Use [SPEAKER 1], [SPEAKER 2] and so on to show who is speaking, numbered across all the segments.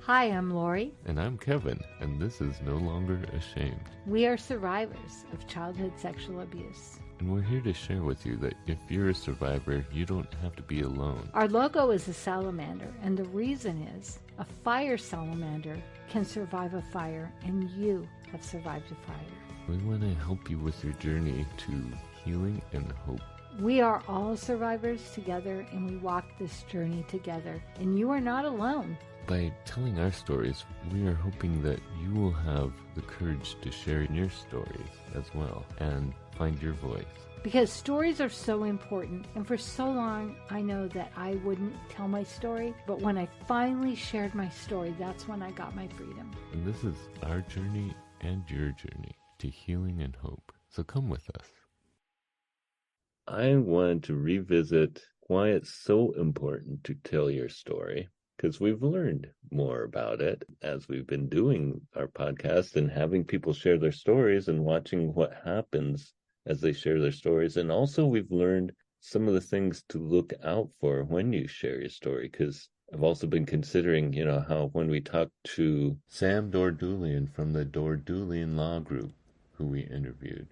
[SPEAKER 1] Hi, I'm Lori.
[SPEAKER 2] And I'm Kevin, and this is No Longer Ashamed.
[SPEAKER 1] We are survivors of childhood sexual abuse.
[SPEAKER 2] And we're here to share with you that if you're a survivor, you don't have to be alone.
[SPEAKER 1] Our logo is a salamander, and the reason is a fire salamander can survive a fire, and you have survived a fire.
[SPEAKER 2] We want to help you with your journey to healing and hope.
[SPEAKER 1] We are all survivors together, and we walk this journey together, and you are not alone.
[SPEAKER 2] By telling our stories, we are hoping that you will have the courage to share your stories as well and find your voice.
[SPEAKER 1] Because stories are so important, and for so long I know that I wouldn't tell my story, but when I finally shared my story, that's when I got my freedom.
[SPEAKER 2] And this is our journey and your journey to healing and hope. So come with us. I wanted to revisit why it's so important to tell your story, because we've learned more about it as we've been doing our podcast and having people share their stories and watching what happens as they share their stories. And also we've learned some of the things to look out for when you share your story, because I've also been considering, how when we talked to Sam Dordulian from the Dordulian Law Group, who we interviewed,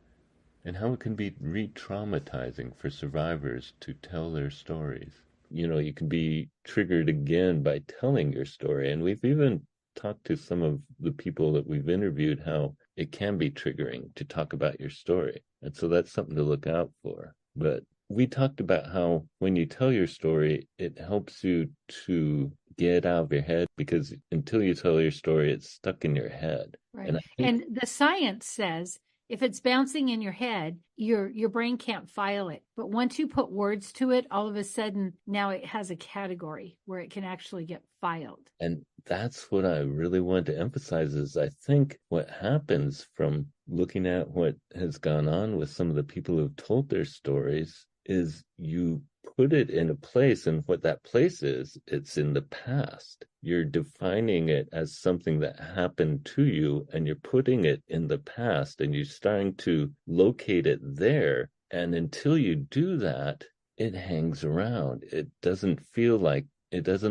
[SPEAKER 2] and how it can be re-traumatizing for survivors to tell their stories. You can be triggered again by telling your story. And we've even talked to some of the people that we've interviewed how it can be triggering to talk about your story. And so that's something to look out for. But we talked about how when you tell your story, it helps you to get out of your head, because until you tell your story, it's stuck in your head.
[SPEAKER 1] Right. And the science says if it's bouncing in your head, your brain can't file it. But once you put words to it, all of a sudden, now it has a category where it can actually get filed.
[SPEAKER 2] And that's what I really want to emphasize is I think what happens from looking at what has gone on with some of the people who've told their stories is you put it in a place, and what that place is, it's in the past. You're defining it as something that happened to you, and you're putting it in the past, and you're starting to locate it there. And until you do that, it hangs around. It doesn't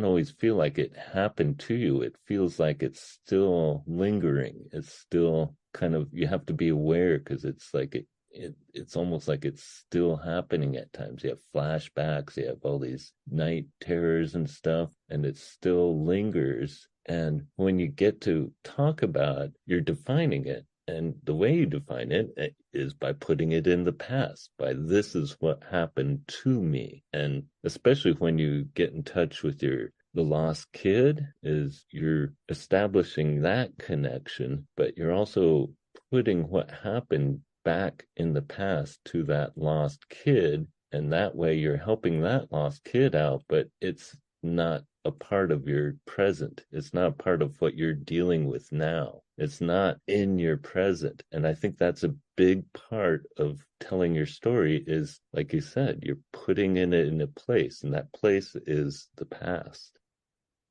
[SPEAKER 2] always feel like it happened to you. It feels like it's still lingering. It's still kind of, you have to be aware, because it's like it's almost like it's still happening at times. You have flashbacks, you have all these night terrors and stuff, and it still lingers. And when you get to talk about it, you're defining it. And the way you define it is by putting it in the past, by this is what happened to me. And especially when you get in touch with the lost kid, is you're establishing that connection, but you're also putting what happened back in the past to that lost kid, and that way you're helping that lost kid out, but it's not a part of your present. It's not part of what you're dealing with now. It's not in your present. And I think that's a big part of telling your story is, like you said, you're putting it in a place, and that place is the past.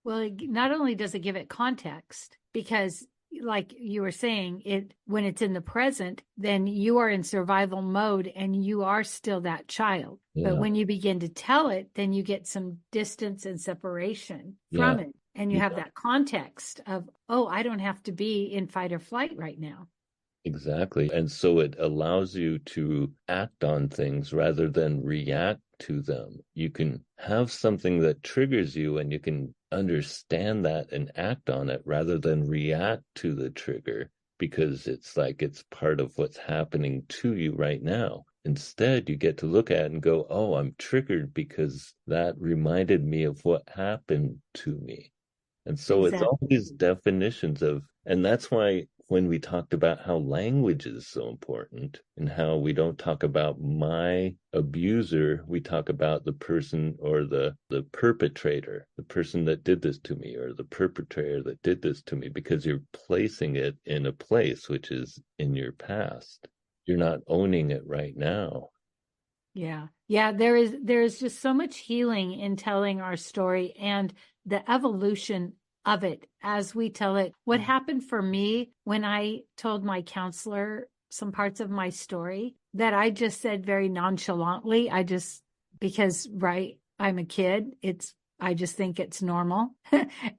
[SPEAKER 1] Well, not only does it give it context, because like you were saying, when it's in the present, then you are in survival mode and you are still that child. Yeah. But when you begin to tell it, then you get some distance and separation from it. And you have that context of, oh, I don't have to be in fight or flight right now.
[SPEAKER 2] Exactly. And so it allows you to act on things rather than react to them. You can have something that triggers you, and you can understand that and act on it rather than react to the trigger, because it's like it's part of what's happening to you right now. Instead, you get to look at it and go, oh, I'm triggered because that reminded me of what happened to me. And so It's all these definitions of, and that's why when we talked about how language is so important and how we don't talk about my abuser, we talk about the person or the perpetrator, the person that did this to me, or the perpetrator that did this to me, because you're placing it in a place which is in your past. You're not owning it right now.
[SPEAKER 1] Yeah. There is just so much healing in telling our story and the evolution of it as we tell it. What happened for me when I told my counselor some parts of my story that I just said very nonchalantly, because I'm a kid, I just think it's normal.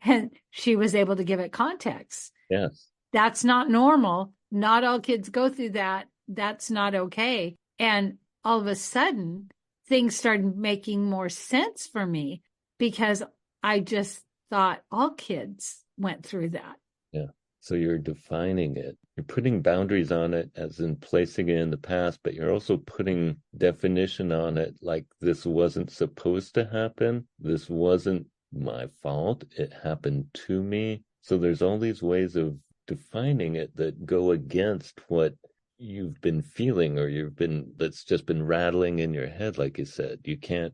[SPEAKER 1] And she was able to give it context.
[SPEAKER 2] Yes.
[SPEAKER 1] That's not normal. Not all kids go through that. That's not okay. And all of a sudden, things started making more sense for me because I just thought all kids went through that.
[SPEAKER 2] Yeah. So you're defining it. You're putting boundaries on it, as in placing it in the past, but you're also putting definition on it, like this wasn't supposed to happen. This wasn't my fault. It happened to me. So there's all these ways of defining it that go against what you've been feeling, or that's just been rattling in your head. Like you said, you can't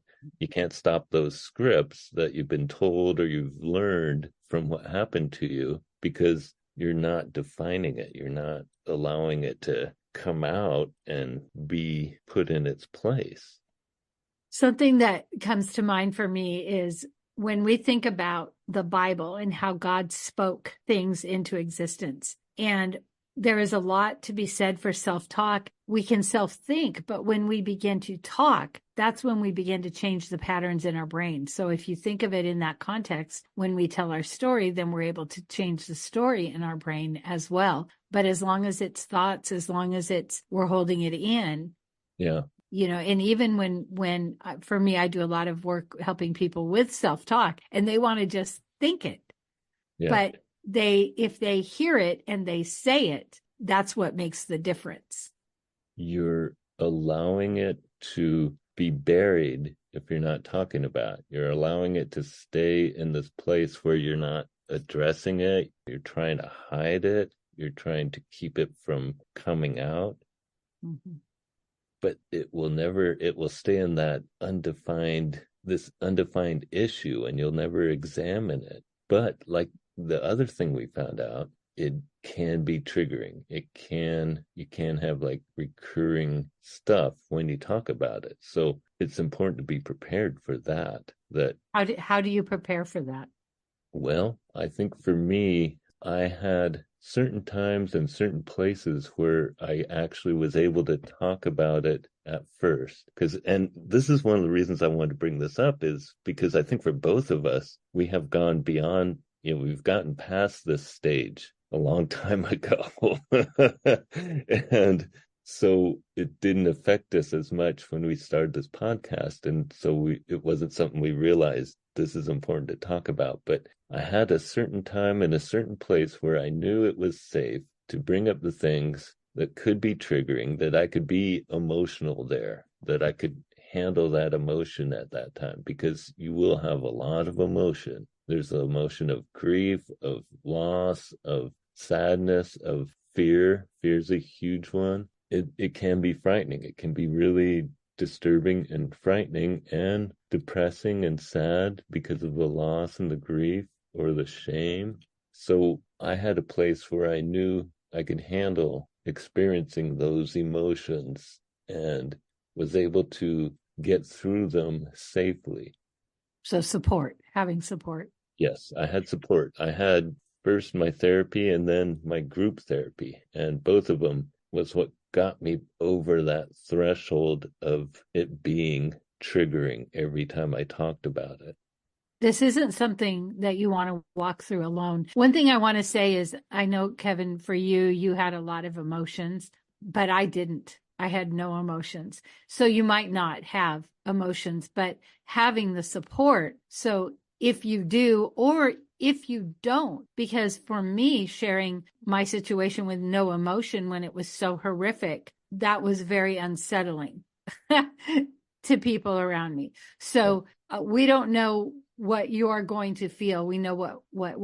[SPEAKER 2] stop those scripts that you've been told or you've learned from what happened to you, because you're not defining it. You're not allowing it to come out and be put in its place.
[SPEAKER 1] Something that comes to mind for me is when we think about the Bible and how God spoke things into existence. And there is a lot to be said for self-talk. We can self-think, but when we begin to talk, that's when we begin to change the patterns in our brain. So if you think of it in that context, when we tell our story, then we're able to change the story in our brain as well. But as long as it's thoughts, as long as we're holding it in.
[SPEAKER 2] Yeah.
[SPEAKER 1] And even when for me, I do a lot of work helping people with self-talk, and they want to just think it.
[SPEAKER 2] Yeah.
[SPEAKER 1] But if they hear it and they say it, that's what makes the difference.
[SPEAKER 2] You're allowing it to be buried if you're not talking about it. You're allowing it to stay in this place where you're not addressing it. You're trying to hide it. You're trying to keep it from coming out.
[SPEAKER 1] Mm-hmm.
[SPEAKER 2] But it will stay in that undefined issue, and you'll never examine it. But like the other thing we found out, it can be triggering. You can have like recurring stuff when you talk about it. So it's important to be prepared for that.
[SPEAKER 1] How do you prepare for that?
[SPEAKER 2] Well, I think for me, I had certain times and certain places where I actually was able to talk about it at first. And this is one of the reasons I wanted to bring this up, is because I think for both of us, we have gone beyond, we've gotten past this stage a long time ago. And so it didn't affect us as much when we started this podcast. And so it wasn't something we realized this is important to talk about. But I had a certain time in a certain place where I knew it was safe to bring up the things that could be triggering, that I could be emotional there, that I could handle that emotion at that time, because you will have a lot of emotion. There's the emotion of grief, of loss, of sadness, of fear. Fear's a huge one. It can be frightening. It can be really disturbing and frightening and depressing and sad because of the loss and the grief or the shame. So I had a place where I knew I could handle experiencing those emotions and was able to get through them safely.
[SPEAKER 1] So having support.
[SPEAKER 2] Yes, I had support. I had first my therapy and then my group therapy, and both of them was what got me over that threshold of it being triggering every time I talked about it.
[SPEAKER 1] This isn't something that you want to walk through alone. One thing I want to say is, I know, Kevin, for you had a lot of emotions, but I didn't. I had no emotions. So you might not have emotions, but having the support. So if you do, or if you don't, because for me, sharing my situation with no emotion when it was so horrific, that was very unsettling to people around me. So we don't know what you are going to feel. We know what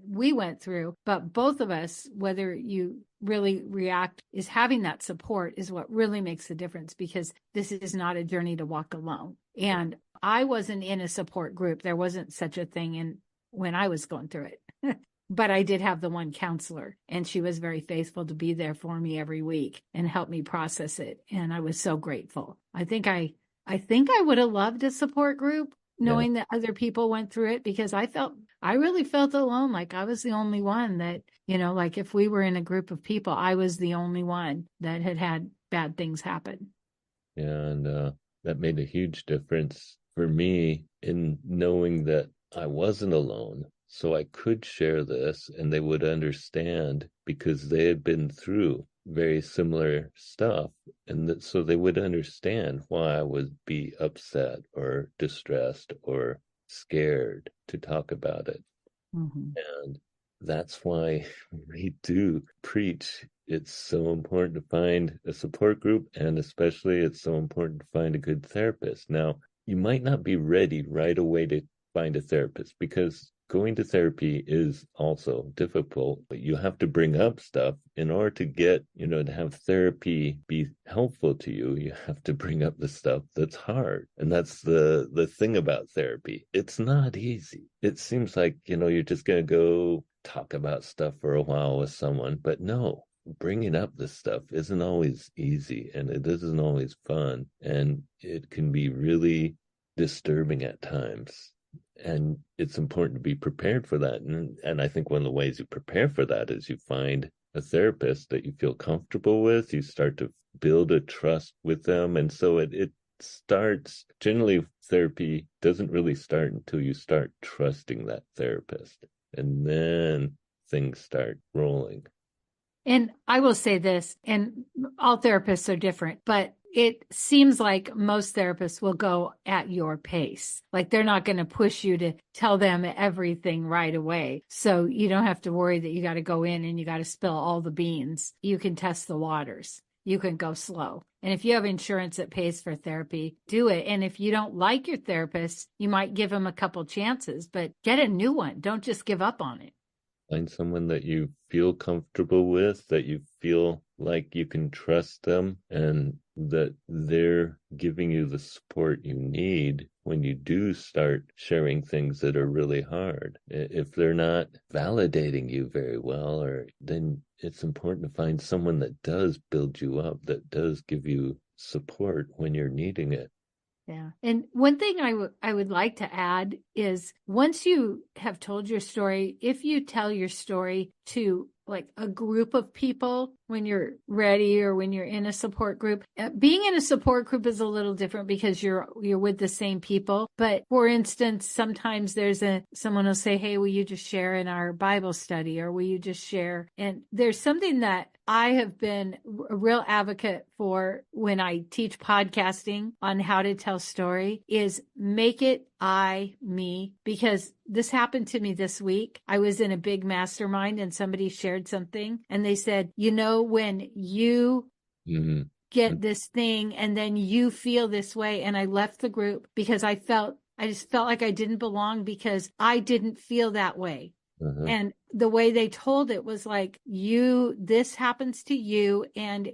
[SPEAKER 1] we went through, but both of us, whether you really react, is having that support is what really makes the difference, because this is not a journey to walk alone. And I wasn't in a support group. There wasn't such a thing when I was going through it. But I did have the one counselor, and she was very faithful to be there for me every week and help me process it. And I was so grateful. I think I would have loved a support group, knowing that other people went through it, because I really felt alone. Like I was the only one that, like if we were in a group of people, I was the only one that had bad things happen.
[SPEAKER 2] Yeah, and that made a huge difference for me in knowing that I wasn't alone. So I could share this and they would understand because they had been through very similar stuff. And so they would understand why I would be upset or distressed or scared to talk about it.
[SPEAKER 1] Mm-hmm.
[SPEAKER 2] And that's why we do preach. It's so important to find a support group, and especially it's so important to find a good therapist. Now, you might not be ready right away to find a therapist because going to therapy is also difficult, but you have to bring up stuff in order to get, to have therapy be helpful to you. You have to bring up the stuff that's hard. And that's the thing about therapy. It's not easy. It seems like, you're just going to go talk about stuff for a while with someone, but no. Bringing up this stuff isn't always easy and it isn't always fun, and it can be really disturbing at times. And it's important to be prepared for that. And I think one of the ways you prepare for that is you find a therapist that you feel comfortable with. You start to build a trust with them. And so it starts, generally, therapy doesn't really start until you start trusting that therapist. And then things start rolling.
[SPEAKER 1] And I will say this, and all therapists are different, but it seems like most therapists will go at your pace. Like they're not going to push you to tell them everything right away. So you don't have to worry that you got to go in and you got to spill all the beans. You can test the waters. You can go slow. And if you have insurance that pays for therapy, do it. And if you don't like your therapist, you might give them a couple chances, but get a new one. Don't just give up on it.
[SPEAKER 2] Find someone that you feel comfortable with, that you feel like you can trust them, and that they're giving you the support you need when you do start sharing things that are really hard. If they're not validating you very well, then it's important to find someone that does build you up, that does give you support when you're needing it.
[SPEAKER 1] Yeah. And one thing I would like to add is once you have told your story, if you tell your story to like a group of people when you're ready or when you're in a support group, being in a support group is a little different because you're with the same people. But for instance, sometimes someone will say, hey, will you just share in our Bible study, or will you just share? And there's something that I have been a real advocate for when I teach podcasting on how to tell story is make it I, me, because this happened to me this week. I was in a big mastermind and somebody shared something and they said, when you get this thing and then you feel this way. And I left the group because I just felt like I didn't belong because I didn't feel that way. And the way they told it was like, this happens to you and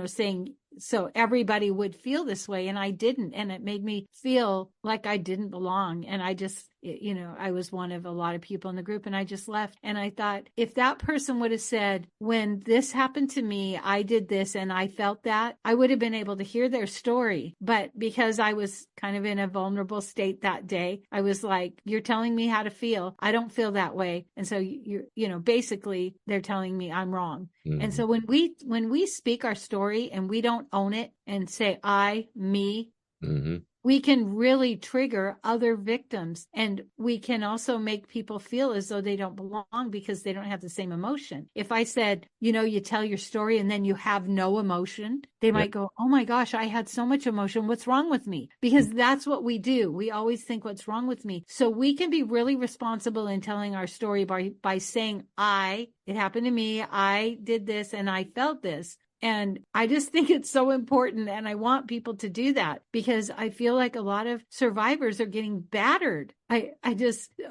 [SPEAKER 1] saying, so everybody would feel this way. And I didn't. And it made me feel like I didn't belong. And I just, I was one of a lot of people in the group and I just left. And I thought, if that person would have said, when this happened to me, I did this and I felt that, I would have been able to hear their story. But because I was kind of in a vulnerable state that day, I was like, you're telling me how to feel. I don't feel that way. And so basically they're telling me I'm wrong. And so when we speak our story and we don't own it and say I, me, we can really trigger other victims, and we can also make people feel as though they don't belong because they don't have the same emotion. If I said, you tell your story and then you have no emotion, they might go, oh my gosh, I had so much emotion. What's wrong with me? Because that's what we do. We always think what's wrong with me. So we can be really responsible in telling our story by saying, it happened to me. I did this and I felt this. And I just think it's so important. And I want people to do that because I feel like a lot of survivors are getting battered.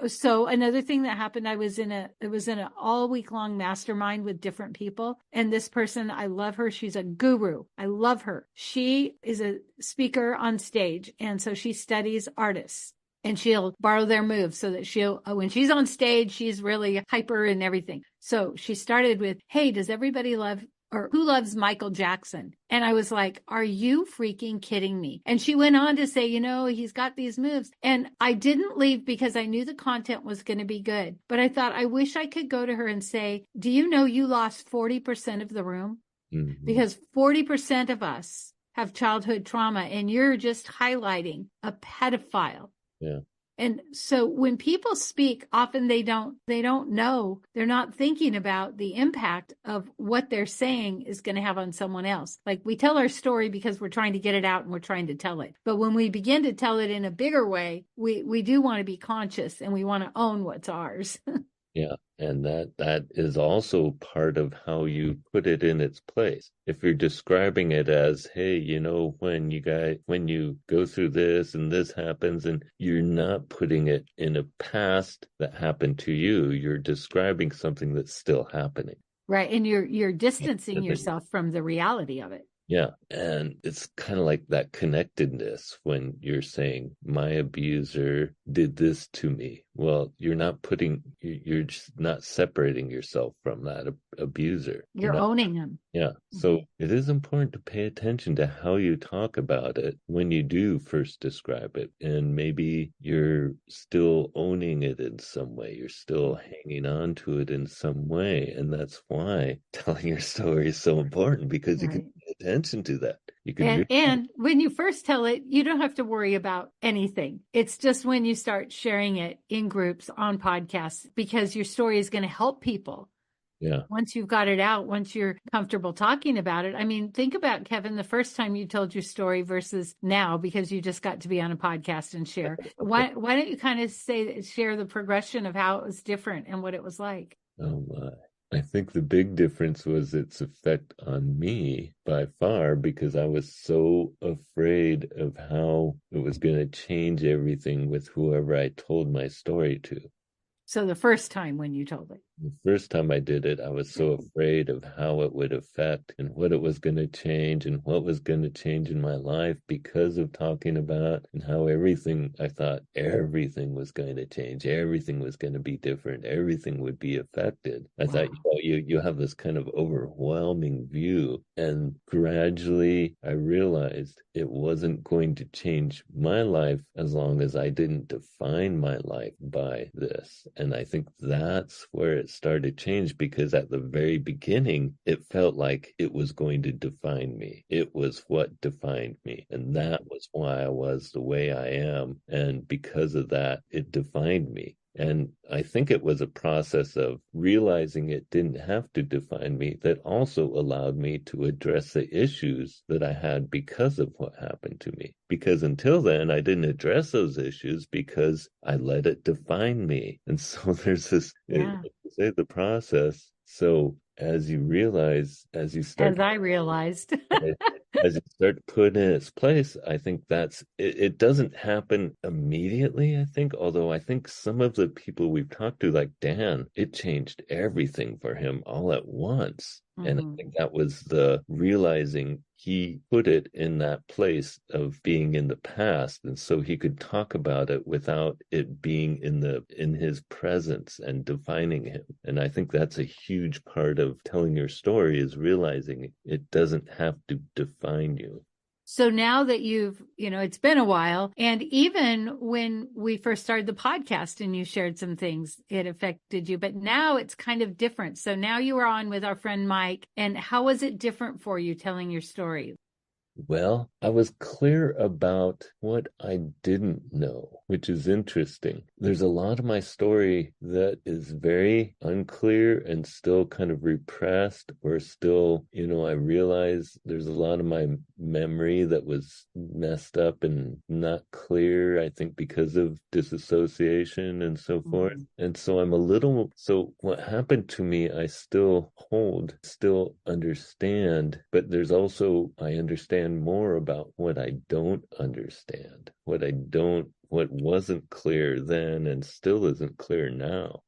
[SPEAKER 1] So another thing that happened, it was in an all week long mastermind with different people. And this person, I love her. She's a guru. I love her. She is a speaker on stage. And so she studies artists. And she'll borrow their moves so that when she's on stage, she's really hyper and everything. So she started with, hey, does everybody who loves Michael Jackson? And I was like, are you freaking kidding me? And she went on to say, he's got these moves. And I didn't leave because I knew the content was going to be good. But I thought, I wish I could go to her and say, do you know you lost 40% of the room? Because 40% of us have childhood trauma, and you're just highlighting a pedophile.
[SPEAKER 2] Yeah.
[SPEAKER 1] And so when people speak, often they don't know, they're not thinking about the impact of what they're saying is going to have on someone else. Like, we tell our story because we're trying to get it out and we're trying to tell it. But when we begin to tell it in a bigger way, we do want to be conscious and we want to own what's ours.
[SPEAKER 2] Yeah, and that is also part of how you put it in its place. If you're describing it as, hey, when you go through this and this happens, and you're not putting it in a past that happened to you, you're describing something that's still happening.
[SPEAKER 1] Right. And you're distancing yourself from the reality of it.
[SPEAKER 2] Yeah, and it's kind of like that connectedness when you're saying, my abuser did this to me. Well, you're just not separating yourself from that abuser.
[SPEAKER 1] You're owning him.
[SPEAKER 2] Yeah, so it is important to pay attention to how you talk about it when you do first describe it. And maybe you're still owning it in some way. You're still hanging on to it in some way. And that's why telling your story is so important, because you can pay attention to that. You can
[SPEAKER 1] and when you first tell it, you don't have to worry about anything. It's just when you start sharing it in groups on podcasts, because your story is going to help people.
[SPEAKER 2] Yeah.
[SPEAKER 1] Once you've got it out, once you're comfortable talking about it. I mean, think about, Kevin, the first time you told your story versus now, because you just got to be on a podcast and share. Why don't you kind of share the progression of how it was different and what it was like?
[SPEAKER 2] Oh my. I think the big difference was its effect on me by far, because I was so afraid of how it was going to change everything with whoever I told my story to.
[SPEAKER 1] So the first time when you told it?
[SPEAKER 2] The first time I did it, I was so afraid of how it would affect and what it was going to change and what was going to change in my life because of talking about, and how I thought everything was going to change. Everything was going to be different. Everything would be affected. I thought, you have this kind of overwhelming view. And gradually I realized it wasn't going to change my life as long as I didn't define my life by this. And I think that's where it started to change, because at the very beginning, it felt like it was going to define me. It was what defined me. And that was why I was the way I am. And because of that, it defined me. And I think it was a process of realizing it didn't have to define me that also allowed me to address the issues that I had because of what happened to me. Because until then, I didn't address those issues because I let it define me. And so there's this, the process. So as you realize, as I
[SPEAKER 1] realized.
[SPEAKER 2] As it starts to put in its place, I think it doesn't happen immediately, I think, although I think some of the people we've talked to, like Dan, it changed everything for him all at once. And I think that was the realizing he put it in that place of being in the past. And so he could talk about it without it being in his presence and defining him. And I think that's a huge part of telling your story, is realizing it doesn't have to define you.
[SPEAKER 1] So now that it's been a while, and even when we first started the podcast and you shared some things, it affected you, but now it's kind of different. So now you are on with our friend Mike, and how was it different for you telling your story?
[SPEAKER 2] Well, I was clear about what I didn't know, which is interesting. There's a lot of my story that is very unclear and still kind of repressed, or still, I realize there's a lot of my memory that was messed up and not clear, I think because of disassociation and so forth. And so so what happened to me, I still understand, but there's also, I understand more about what I don't understand, what wasn't clear then and still isn't clear now.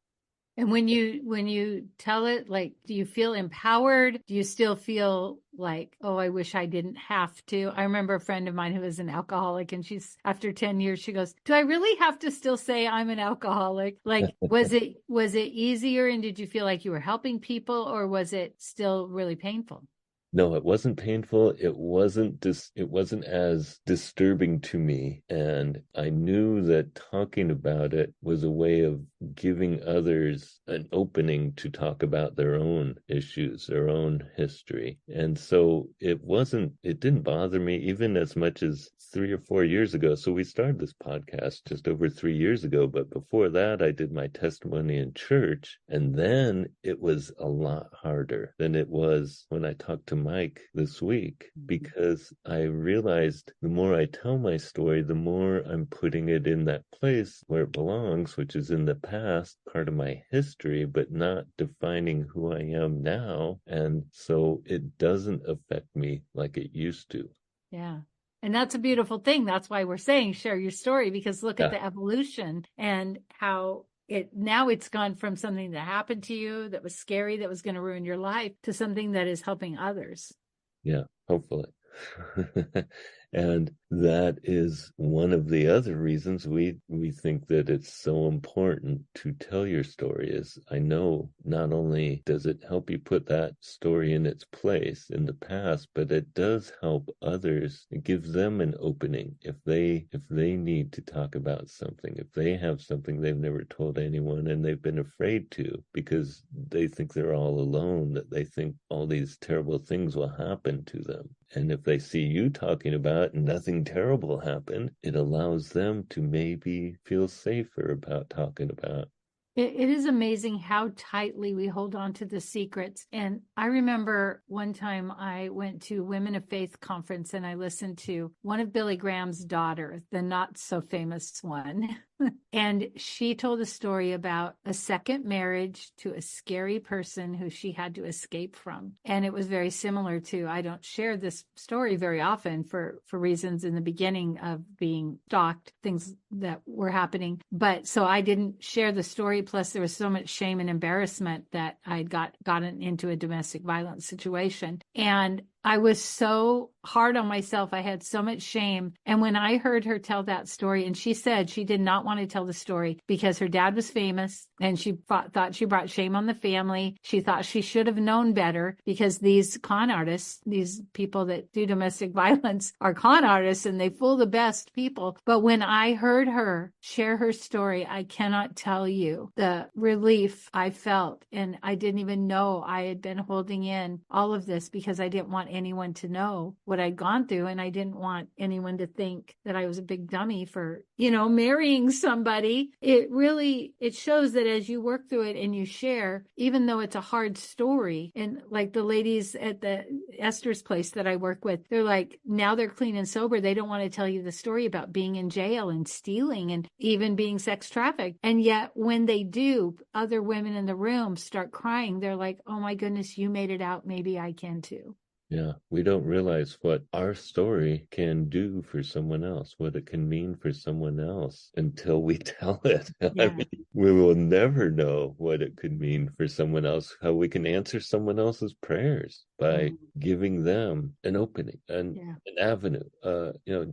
[SPEAKER 1] And when you tell it, like, do you feel empowered? Do you still feel like, oh, I wish I didn't have to? I remember a friend of mine who was an alcoholic, and she's, after 10 years, she goes, do I really have to still say I'm an alcoholic? Like, was it easier, and did you feel like you were helping people, or was it still really painful?
[SPEAKER 2] No, it wasn't painful. It wasn't as disturbing to me. And I knew that talking about it was a way of giving others an opening to talk about their own issues, their own history. And so it didn't bother me even as much as 3 or 4 years ago. So we started this podcast just over 3 years ago. But before that, I did my testimony in church. And then it was a lot harder than it was when I talked to Mike this week, because I realized the more I tell my story, the more I'm putting it in that place where it belongs, which is in the past, part of my history, but not defining who I am now. And so it doesn't affect me like it used to.
[SPEAKER 1] Yeah. And that's a beautiful thing. That's why we're saying share your story, because look at
[SPEAKER 2] Yeah.
[SPEAKER 1] the evolution and how it's gone from something that happened to you that was scary, that was going to ruin your life, to something that is helping others.
[SPEAKER 2] Yeah, hopefully. And that is one of the other reasons we think that it's so important to tell your story. Is I know not only does it help you put that story in its place in the past, but it does help others. It gives them an opening if they need to talk about something, if they have something they've never told anyone and they've been afraid to because they think they're all alone, that they think all these terrible things will happen to them. And if they see you talking about it and nothing terrible happened, it allows them to maybe feel safer about talking about.
[SPEAKER 1] It is amazing how tightly we hold on to the secrets. And I remember one time I went to Women of Faith conference and I listened to one of Billy Graham's daughter, the not so famous one. And she told a story about a second marriage to a scary person who she had to escape from. And it was very similar to, I don't share this story very often for reasons in the beginning of being stalked, things that were happening. But so I didn't share the story. Plus there was so much shame and embarrassment that I'd gotten into a domestic violence situation. And I was so hard on myself. I had so much shame. And when I heard her tell that story, and she said she did not want to tell the story because her dad was famous and she thought she brought shame on the family. She thought she should have known better because these con artists, these people that do domestic violence are con artists and they fool the best people. But when I heard her share her story, I cannot tell you the relief I felt. And I didn't even know I had been holding in all of this because I didn't want anyone to know what I'd gone through. And I didn't want anyone to think that I was a big dummy for, marrying somebody. It shows that as you work through it and you share, even though it's a hard story, and like the ladies at the Esther's place that I work with, they're like, now they're clean and sober. They don't want to tell you the story about being in jail and stealing and even being sex trafficked. And yet when they do, other women in the room start crying. They're like, oh my goodness, you made it out. Maybe I can too.
[SPEAKER 2] Yeah, we don't realize what our story can do for someone else, what it can mean for someone else until we tell it.
[SPEAKER 1] Yeah.
[SPEAKER 2] I mean, we will never know what it could mean for someone else, how we can answer someone else's prayers by giving them an opening, an avenue,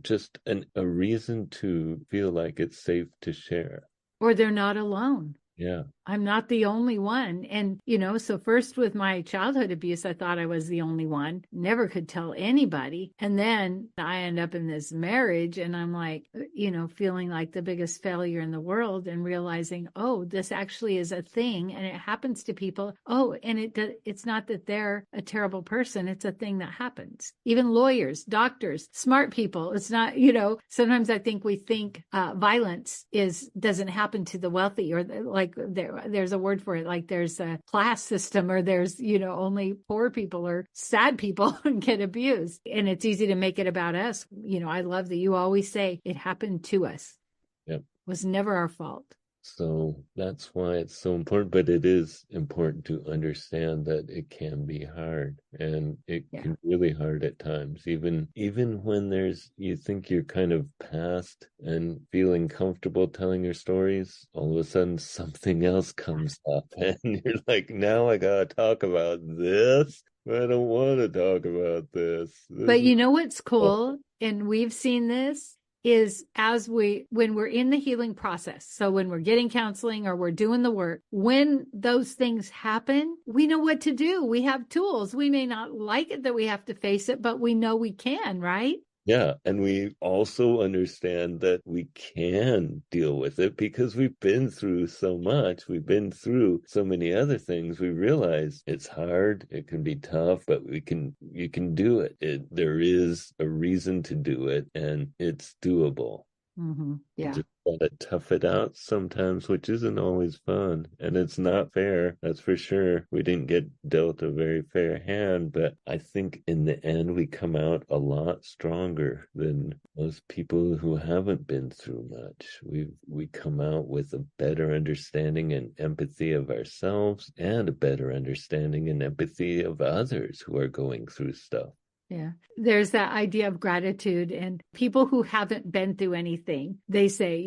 [SPEAKER 2] just a reason to feel like it's safe to share.
[SPEAKER 1] Or they're not alone.
[SPEAKER 2] Yeah.
[SPEAKER 1] I'm not the only one. And, so first with my childhood abuse, I thought I was the only one, never could tell anybody. And then I end up in this marriage and I'm like, feeling like the biggest failure in the world and realizing, oh, this actually is a thing and it happens to people. Oh, and it's not that they're a terrible person. It's a thing that happens. Even lawyers, doctors, smart people. It's not, sometimes I think we think violence doesn't happen to the wealthy or like there's a word for it, like there's a class system or there's only poor people or sad people get abused, and it's easy to make it about us. I love that you always say it happened to us.
[SPEAKER 2] Yep.
[SPEAKER 1] It was never our fault.
[SPEAKER 2] So that's why it's so important, but it is important to understand that it can be hard and it can be really hard at times, even when you think you're kind of past and feeling comfortable telling your stories, all of a sudden something else comes up and you're like, now I gotta talk about this. I don't want to talk about this.
[SPEAKER 1] But you know what's cool? And we've seen this is when we're in the healing process. So when we're getting counseling or we're doing the work, when those things happen, we know what to do. We have tools. We may not like it that we have to face it, but we know we can, right?
[SPEAKER 2] Yeah, and we also understand that we can deal with it because we've been through so much. We've been through so many other things. We realize it's hard, it can be tough, but you can do it. There is a reason to do it, and it's doable.
[SPEAKER 1] Mm-hmm.
[SPEAKER 2] You
[SPEAKER 1] Yeah.
[SPEAKER 2] just gotta tough it out sometimes, which isn't always fun. And it's not fair, that's for sure. We didn't get dealt a very fair hand, but I think in the end we come out a lot stronger than most people who haven't been through much. We come out with a better understanding and empathy of ourselves and a better understanding and empathy of others who are going through stuff.
[SPEAKER 1] Yeah. There's that idea of gratitude, and people who haven't been through anything, they say,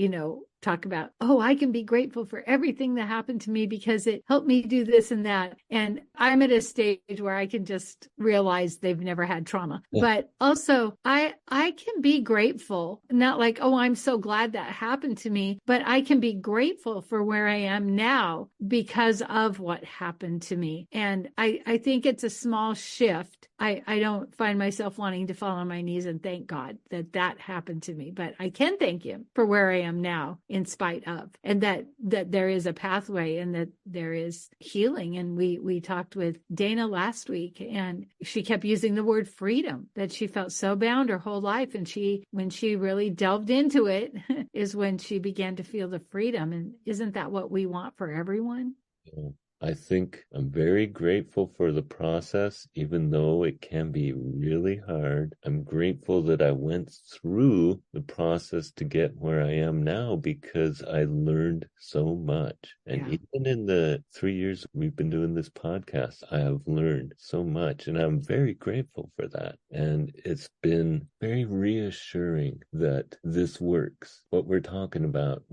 [SPEAKER 1] talk about, oh, I can be grateful for everything that happened to me because it helped me do this and that. And I'm at a stage where I can just realize they've never had trauma.
[SPEAKER 2] Yeah.
[SPEAKER 1] But also I can be grateful, not like, oh, I'm so glad that happened to me, but I can be grateful for where I am now because of what happened to me. And I think it's a small shift. I don't find myself wanting to fall on my knees and thank God that happened to me, but I can thank him for where I am now in spite of, and that there is a pathway and that there is healing. And we talked with Dana last week, and she kept using the word freedom, that she felt so bound her whole life. And when she really delved into it is when she began to feel the freedom. And isn't that what we want for everyone?
[SPEAKER 2] Yeah. I think I'm very grateful for the process, even though it can be really hard. I'm grateful that I went through the process to get where I am now because I learned so much. And even in the 3 years we've been doing this podcast, I have learned so much, and I'm very grateful for that. And it's been very reassuring that this works. What we're talking about,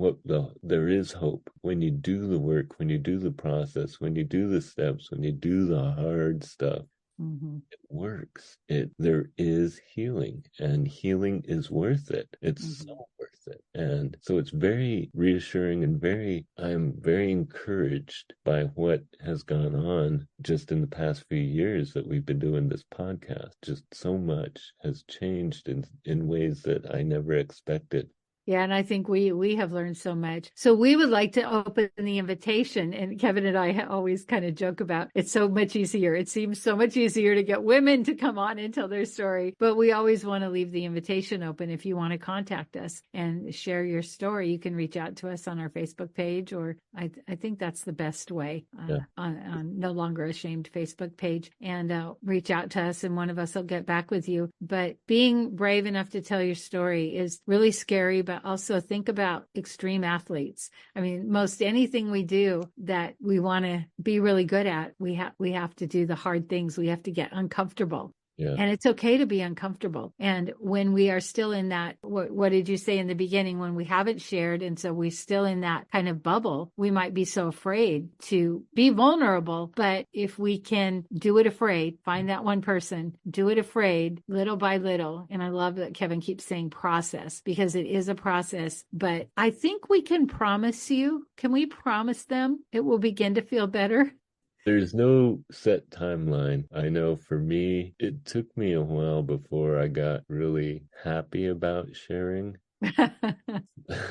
[SPEAKER 2] there is hope when you do the work, when you do the process, when you do the steps, when you do the hard stuff.
[SPEAKER 1] Mm-hmm.
[SPEAKER 2] It works. There is healing, and healing is worth it. It's so worth it. And so it's very reassuring, and I'm very encouraged by what has gone on just in the past few years that we've been doing this podcast. Just so much has changed in ways that I never expected.
[SPEAKER 1] Yeah, and I think we have learned so much. So we would like to open the invitation, and Kevin and I always kind of joke about it's so much easier. It seems so much easier to get women to come on and tell their story, but we always want to leave the invitation open. If you want to contact us and share your story, you can reach out to us on our Facebook page, or I think that's the best way, on No Longer Ashamed Facebook page, and reach out to us, and one of us will get back with you. But being brave enough to tell your story is really scary, but also think about extreme athletes. I mean, most anything we do that we want to be really good at, we have to do the hard things. We have to get uncomfortable.
[SPEAKER 2] Yeah.
[SPEAKER 1] And it's okay to be uncomfortable. And when we are still in that, what did you say in the beginning, when we haven't shared, and so we're still in that kind of bubble, we might be so afraid to be vulnerable. But if we can do it afraid, find that one person, do it afraid, little by little. And I love that Kevin keeps saying process, because it is a process. But I think we can promise you, can we promise them it will begin to feel better?
[SPEAKER 2] There's no set timeline. I know for me, it took me a while before I got really happy about sharing.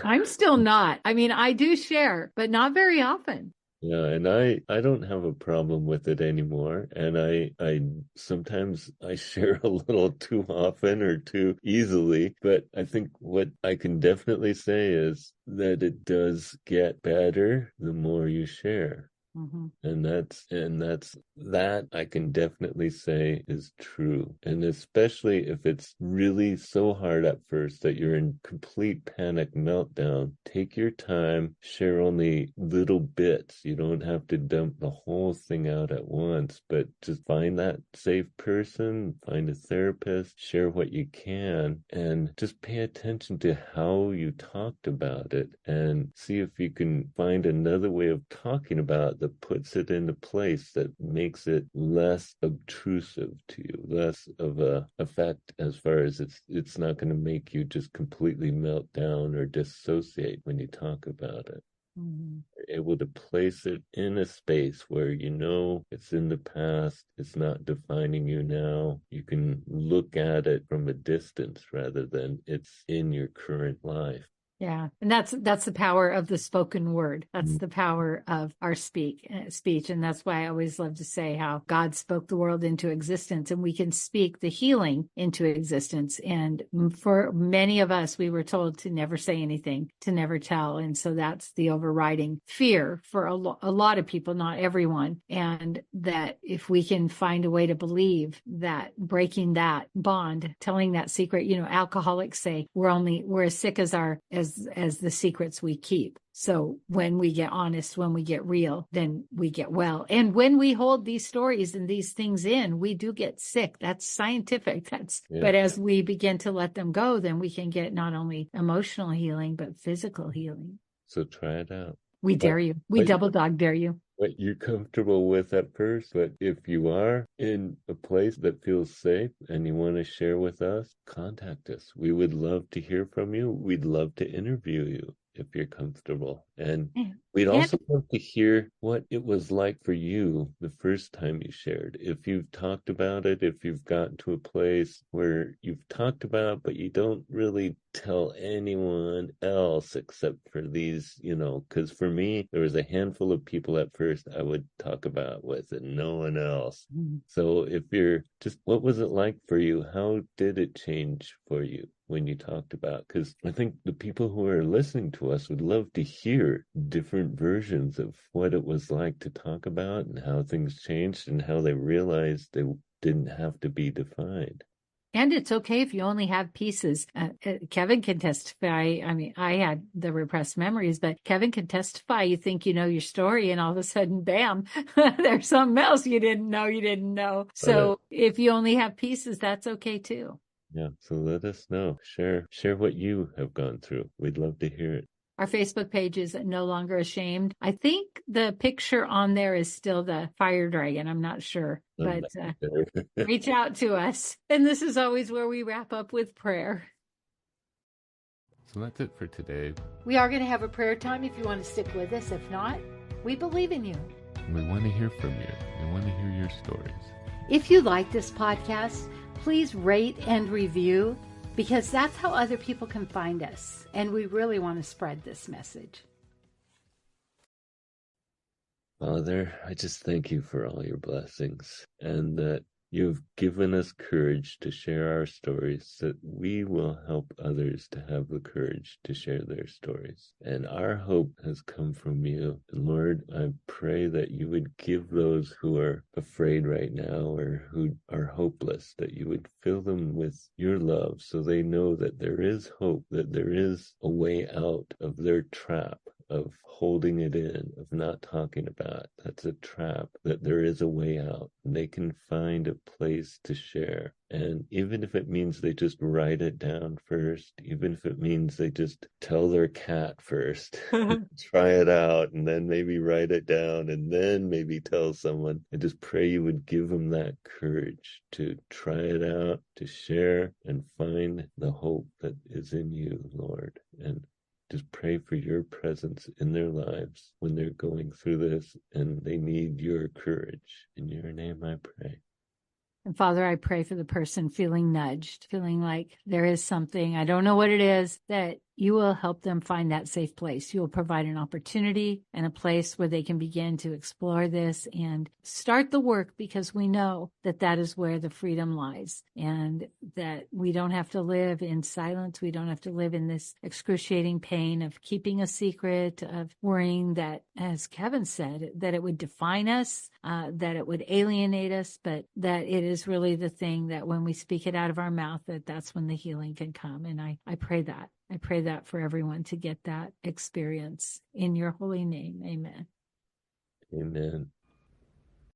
[SPEAKER 1] I'm still not. I mean, I do share, but not very often.
[SPEAKER 2] Yeah, and I don't have a problem with it anymore. And I sometimes I share a little too often or too easily, but I think what I can definitely say is that it does get better the more you share.
[SPEAKER 1] Mm-hmm.
[SPEAKER 2] And that I can definitely say is true. And especially if it's really so hard at first that you're in complete panic meltdown, take your time, share only little bits. You don't have to dump the whole thing out at once, but just find that safe person, find a therapist, share what you can, and just pay attention to how you talked about it, and see if you can find another way of talking about it that puts it into place, that makes it less obtrusive to you, less of a effect as far as it's not going to make you just completely melt down or dissociate when you talk about it.
[SPEAKER 1] Mm-hmm.
[SPEAKER 2] You're able to place it in a space where you know it's in the past, it's not defining you now. You can look at it from a distance rather than it's in your current life.
[SPEAKER 1] Yeah. And that's the power of the spoken word. That's the power of our speech. And that's why I always love to say how God spoke the world into existence, and we can speak the healing into existence. And for many of us, we were told to never say anything, to never tell. And so that's the overriding fear for a lot of people, not everyone. And that if we can find a way to believe that, breaking that bond, telling that secret, alcoholics say we're as sick as the secrets we keep. So when we get honest, when we get real, then we get well. And when we hold these stories and these things in, we do get sick. That's scientific. But as we begin to let them go, then we can get not only emotional healing, but physical healing.
[SPEAKER 2] So try it out.
[SPEAKER 1] We dare you. We double dog dare you.
[SPEAKER 2] What you're comfortable with at first, but if you are in a place that feels safe and you want to share with us, contact us. We would love to hear from you. We'd love to interview you if you're comfortable. And we'd also love to hear what it was like for you the first time you shared. If you've talked about it, if you've gotten to a place where you've talked about, but you don't really tell anyone else except for these, because for me, there was a handful of people at first I would talk about with and no one else. Mm-hmm. So if you're just, what was it like for you? How did it change for you when you talked about? Because I think the people who are listening to us would love to hear different versions of what it was like to talk about and how things changed and how they realized they didn't have to be defined.
[SPEAKER 1] And it's okay if you only have pieces. Kevin can testify. I mean, I had the repressed memories, but Kevin can testify. You think you know your story, and all of a sudden, bam, there's something else you didn't know. So if you only have pieces, that's okay too.
[SPEAKER 2] Yeah. So let us know. Share what you have gone through. We'd love to hear it.
[SPEAKER 1] Our Facebook page is No Longer Ashamed. I think the picture on there is still the fire dragon. I'm not sure, but reach out to us. And this is always where we wrap up with prayer.
[SPEAKER 2] So that's it for today.
[SPEAKER 1] We are going to have a prayer time if you want to stick with us. If not, we believe in you.
[SPEAKER 2] We want to hear from you. We want to hear your stories.
[SPEAKER 1] If you like this podcast, please rate and review, because that's how other people can find us. And we really want to spread this message.
[SPEAKER 2] Father, I just thank you for all your blessings and that you've given us courage to share our stories, so that we will help others to have the courage to share their stories. And our hope has come from you. And Lord, I pray that you would give those who are afraid right now or who are hopeless, that you would fill them with your love so they know that there is hope, that there is a way out of their trap of holding it in, of not talking about. That's a trap, that there is a way out. And they can find a place to share. And even if it means they just write it down first, even if it means they just tell their cat first, try it out, and then maybe write it down, and then maybe tell someone. I just pray you would give them that courage to try it out, to share, and find the hope that is in you, Lord. And just pray for your presence in their lives when they're going through this and they need your courage. In your name I pray.
[SPEAKER 1] And Father, I pray for the person feeling nudged, feeling like there is something, I don't know what it is, that you will help them find that safe place. You will provide an opportunity and a place where they can begin to explore this and start the work, because we know that that is where the freedom lies, and that we don't have to live in silence. We don't have to live in this excruciating pain of keeping a secret, of worrying that, as Kevin said, that it would define us, that it would alienate us, but that it is really the thing that when we speak it out of our mouth, that's when the healing can come. And I pray that. I pray that for everyone to get that experience in your holy name. Amen.
[SPEAKER 2] Amen.